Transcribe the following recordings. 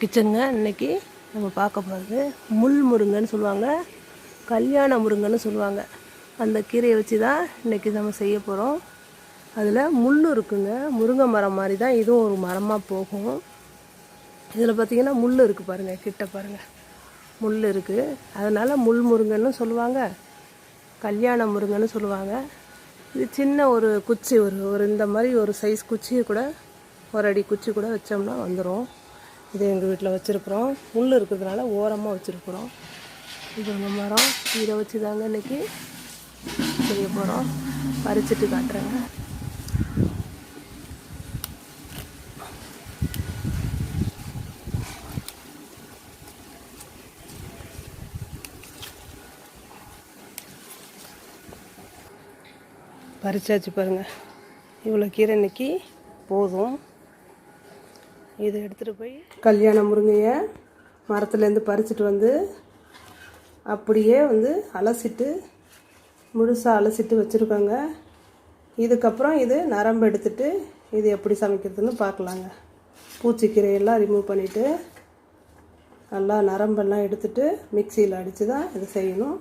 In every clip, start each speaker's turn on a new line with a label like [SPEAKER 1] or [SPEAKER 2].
[SPEAKER 1] கிச்சனுங்க. இன்றைக்கி நம்ம பார்க்க போகிறது முள் முருங்கைன்னு சொல்லுவாங்க, கல்யாண முருங்கைன்னு சொல்லுவாங்க. அந்த கீரையை வச்சு தான் இன்றைக்கி நம்ம செய்ய போகிறோம். அதில் முள் இருக்குங்க. முருங்கை மரம் மாதிரி தான் இதுவும் ஒரு மரமாக போகும். இதில் பார்த்திங்கன்னா முள் இருக்குது பாருங்கள், கிட்ட பாருங்கள் முள் இருக்குது. அதனால் முள் முருங்கைன்னு சொல்லுவாங்க, கல்யாண முருங்கைன்னு சொல்லுவாங்க. இது சின்ன ஒரு குச்சி, ஒரு இந்த மாதிரி ஒரு சைஸ் குச்சியை கூட, ஒரு அடி குச்சி கூட வச்சோம்னா வந்துடும். இது எங்கள் வீட்டில் வச்சுருக்குறோம். முள் இருக்கிறதுனால ஓரமாக வச்சுருக்குறோம். இது உங்கள் மரம், இதை வச்சு தாங்க இன்றைக்கி செய்ய போகிறோம். பறிச்சுட்டு காட்டுறேங்க. பறிச்சாச்சு பாருங்கள். இவ்வளோ கீரை இன்றைக்கி போதும். இதை எடுத்துகிட்டு போய் கல்யாண முருங்கையை மரத்துலேருந்து பறிச்சுட்டு வந்து அப்படியே அலசிட்டு முழுசாக அலசிட்டு வச்சுருக்கோங்க. இதுக்கப்புறம் இது நரம்பு எடுத்துட்டு இது எப்படி சமைக்கிறதுன்னு பார்க்கலாங்க. பூச்சிக்கீரையெல்லாம் ரிமூவ் பண்ணிவிட்டு நல்லா நரம்பெல்லாம் எடுத்துகிட்டு மிக்சியில் அடித்து தான் இதை செய்யணும்.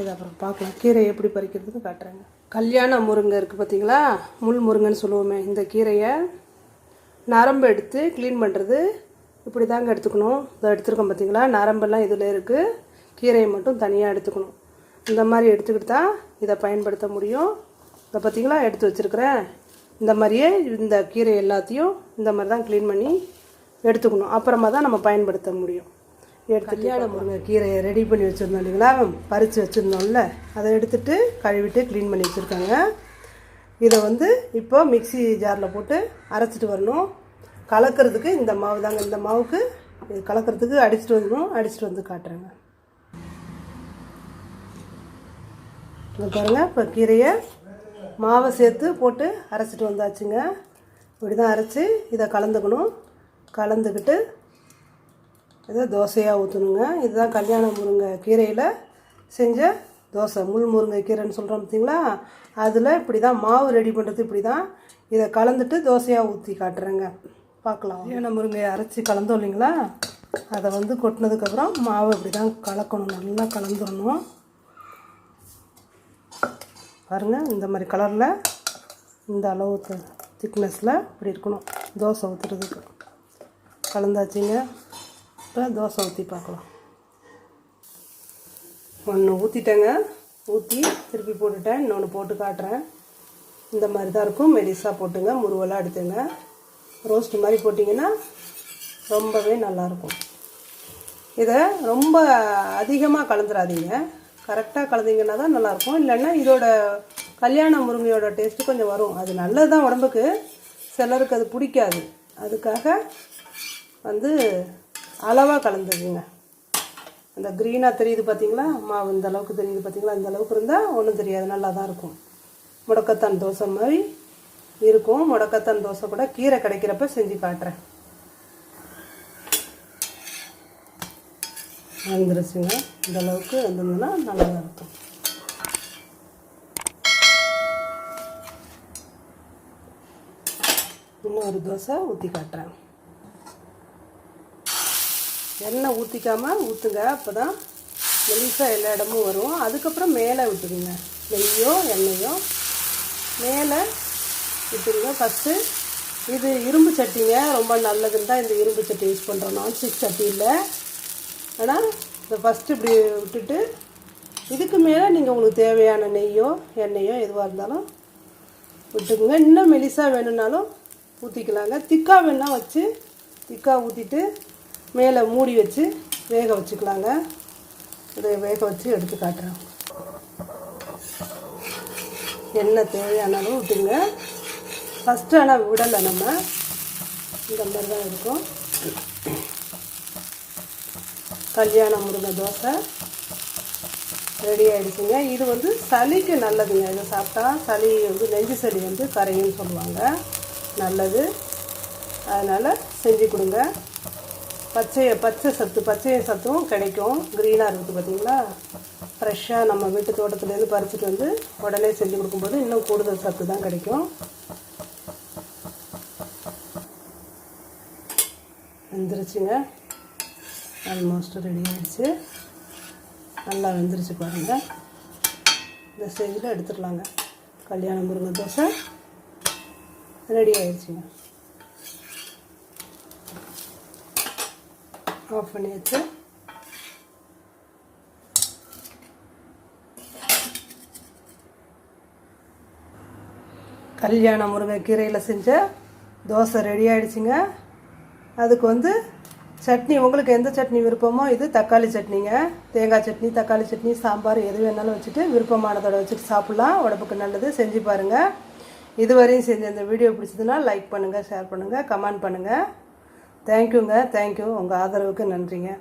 [SPEAKER 1] இதை அப்புறம் பார்க்கலாம். கீரை எப்படி பறிக்கிறதுன்னு காட்டுறேங்க. கல்யாண முருங்கை இருக்குது பார்த்தீங்களா, முள் முருங்கைன்னு சொல்லுவோமே, இந்த கீரையை நரம்பு எடுத்து க்ளீன் பண்ணுறது இப்படி தாங்க எடுத்துக்கணும். இதை எடுத்துருக்கோம் பார்த்தீங்களா, நரம்பெல்லாம் இதில் இருக்குது. கீரையை மட்டும் தனியாக எடுத்துக்கணும். இந்த மாதிரி எடுத்துக்கிட்டு தான் இதை பயன்படுத்த முடியும். இதை பார்த்தீங்களா எடுத்து வச்சுருக்கிறேன். இந்த மாதிரியே இந்த கீரை எல்லாத்தையும் இந்த மாதிரி தான் க்ளீன் பண்ணி எடுத்துக்கணும். அப்புறமா தான் நம்ம பயன்படுத்த முடியும். கல்யாண முருங்கை கீரையை ரெடி பண்ணி வச்சுருந்தோம் இல்லைங்களா, பறித்து வச்சுருந்தோம்ல, அதை எடுத்துகிட்டு கழுவிட்டு க்ளீன் பண்ணி வச்சுருக்காங்க. இதை இப்போ மிக்சி ஜாரில் போட்டு அரைச்சிட்டு வரணும். கலக்கிறதுக்கு இந்த மாவு தாங்க. இந்த மாவுக்கு இது கலக்கிறதுக்கு அடிச்சுட்டு வரணும். அடிச்சுட்டு வந்து காட்டுறேங்க. இங்கே பாருங்கள், இப்போ கீரையை மாவை சேர்த்து போட்டு அரைச்சிட்டு வந்தாச்சுங்க. இப்படி தான் அரைச்சி இதை கலந்துக்கணும். கலந்துக்கிட்டு இதை தோசையாக ஊற்றணுங்க. இதுதான் கல்யாண முருங்கை கீரையில் செஞ்ச தோசை. முள் முருங்கை கீரைன்னு சொல்கிறோம் பார்த்தீங்களா, அதில் இப்படி தான் மாவு ரெடி பண்ணுறது. இப்படி தான் இதை கலந்துட்டு தோசையாக ஊற்றி காட்டுறேங்க. பார்க்கலாம். கல்யாண முருங்கையை அரைச்சி கலந்தோம் இல்லைங்களா, அதை கொட்டினதுக்கப்புறம் மாவு இப்படி தான் கலக்கணும். நல்லா கலந்துடணும். பாருங்கள், இந்த மாதிரி கலரில் இந்த அளவு திக்னஸில் இப்படி இருக்கணும் தோசை ஊற்றுறதுக்கு. கலந்தாச்சுங்க. இப்போ தோசை ஊற்றி பார்க்கலாம். ஒன்று ஊற்றிட்டேங்க. ஊற்றி திருப்பி போட்டுட்டேன். இன்னொன்று போட்டு காட்டுறேன். இந்த மாதிரி தான் இருக்கும். மெலிசாக போட்டுங்க, முருவலாக எடுத்துங்க. ரோஸ்ட் மாதிரி போட்டிங்கன்னா ரொம்பவே நல்லாயிருக்கும். இதை ரொம்ப அதிகமாக கலந்துடாதீங்க. கரெக்டாக கலந்தீங்கன்னா தான் நல்லாயிருக்கும். இல்லைன்னா இதோட கல்யாண முருங்கையோட டேஸ்ட்டு கொஞ்சம் வரும். அது நல்லது தான் உடம்புக்கு. சிலருக்கு அது பிடிக்காது. அதுக்காக அளவாக கலந்துக்குங்க. அந்த க்ரீனாக தெரியுது பார்த்தீங்களா, மாவு இந்த அளவுக்கு தெரியுது பார்த்தீங்களா, இந்த அளவுக்கு இருந்தால் ஒன்றும் தெரியாது, நல்லா தான் இருக்கும். முடக்கத்தான் தோசை மாதிரி இருக்கும். முடக்கத்தான் தோசை கூட கீரை கிடைக்கிறப்ப செஞ்சு காட்டுறேன். வந்துருச்சுங்க. இந்த அளவுக்கு வந்ததுன்னா நல்லா தான் இருக்கும். இன்னும் ஒரு தோசை ஊற்றி காட்டுறேன். எண்ணெய் ஊற்றிக்காமல் ஊற்றுங்க, அப்போ தான் மெலிசாக எல்லா இடமும் வரும். அதுக்கப்புறம் மேலே விட்டுருங்க. நெய்யோ எண்ணெயோ மேலே விட்டுருங்க. ஃபஸ்ட்டு இது இரும்பு சட்டிங்க, ரொம்ப நல்லதுன்னு தான் இந்த இரும்பு சட்டி யூஸ் பண்ணுறோம். நான்ஸ்டிக் சட்டி இல்லை. ஆனால் இதை ஃபஸ்ட்டு இப்படி விட்டுட்டு இதுக்கு மேலே நீங்கள் உங்களுக்கு தேவையான நெய்யோ எண்ணெயோ எதுவாக இருந்தாலும் விட்டுக்குங்க. இன்னும் மெலிசாக வேணும்னாலும் ஊற்றிக்கலாங்க. திக்காக வேணால் வச்சு திக்காக ஊற்றிட்டு மேலே மூடி வச்சு வேக வச்சுக்கலாங்க. இதை வேக வச்சு எடுத்து காட்டுறேன். எண்ணெய் தேவையான அளவு விட்டுங்க. ஃபஸ்ட்டு ஆனால் விடலை, நம்ம இந்த மாதிரி தான் இருக்கும். கல்யாண முருங்கை தோசை ரெடி ஆகிடுச்சுங்க. இது சளிக்கு நல்லதுங்க. இதை சாப்பிட்டா சளி நெஞ்சு சளி கரையும்னு சொல்லுவாங்க. நல்லது. அதனால் செஞ்சு கொடுங்க. பச்சை சத்தும் கிடைக்கும். க்ரீனாக இருக்குது பார்த்தீங்களா, ஃப்ரெஷ்ஷாக நம்ம வீட்டு தோட்டத்துலேருந்து பறிச்சுட்டு உடனே செஞ்சு கொடுக்கும்போது இன்னும் கூடுதல் சத்து தான் கிடைக்கும். வந்துருச்சுங்க. ஆல்மோஸ்ட் ரெடி ஆகிடுச்சு. நல்லா வெந்துருச்சு பாருங்கள். இந்த ஸ்டேஜில் எடுத்துடலாங்க. கல்யாண முருங்கை தோசை ரெடி ஆகிடுச்சுங்க. ஆஃப் பண்ணியாச்சு. கல்யாண முருங்கைக்கீரையில் செஞ்ச தோசை ரெடி ஆகிடுச்சிங்க. அதுக்கு சட்னி உங்களுக்கு எந்த சட்னி விருப்பமோ, இது தக்காளி சட்னிங்க. தேங்காய் சட்னி, தக்காளி சட்னி, சாம்பார் எது வேணாலும் வச்சுட்டு விருப்பமானதோட வச்சுட்டு சாப்பிட்லாம். உடம்புக்கு நல்லது. செஞ்சு பாருங்கள். இதுவரையும் செஞ்ச இந்த வீடியோ பிடிச்சதுன்னா லைக் பண்ணுங்கள், ஷேர் பண்ணுங்கள், கமெண்ட் பண்ணுங்கள். தேங்க்யூங்க. தேங்க்யூ. உங்கள் ஆதரவுக்கு நன்றிங்க.